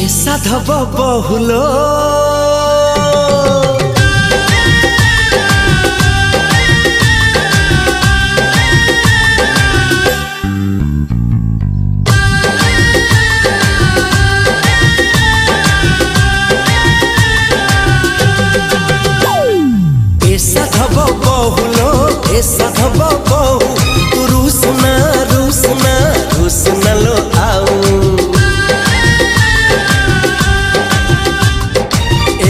साधव बहुलो साधव बहुलो साधव बहु तू रुसना रुसना रुसना लो आऊ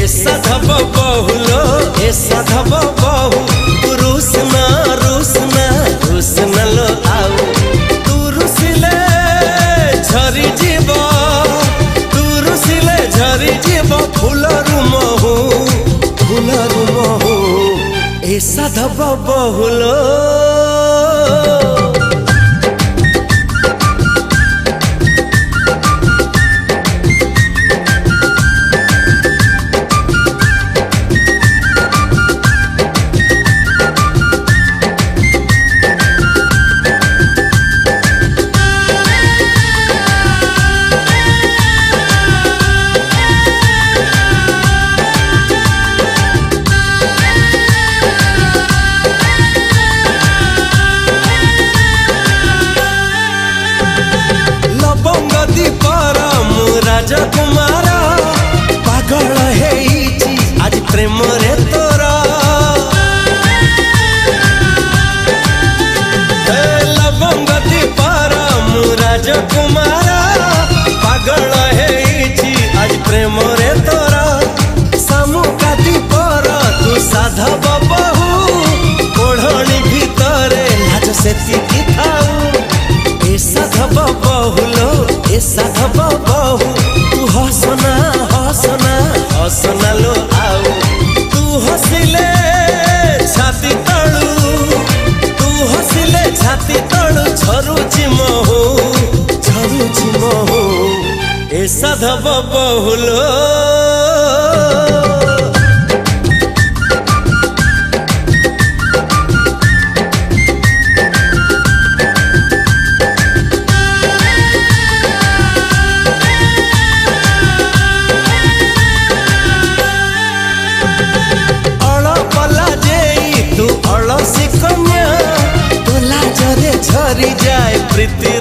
साधव बहुलो साधव बहु तू रुसना रुसना रुसना लो आऊ तू रुसिले झरी जीव तू रुसिले झरी जीव फूलरु महू फूलरु महू साधव बहुलो राजकुमार पागल है आज प्रेम रे तोरा लवंग दीपार राजकुमार पागल है आज प्रेम रे तोरा सामुका दीपर तू साधव बहु ओढ़णी भितरे लाज से थाऊ साधव बहुलो साधव बहु तू हसना हसना हसना लो आऊ तू हसिले छाती तळू तू हसिले छाती तळू झरुची महू झरुची महू साधव बहुलो झरी जाए प्रीति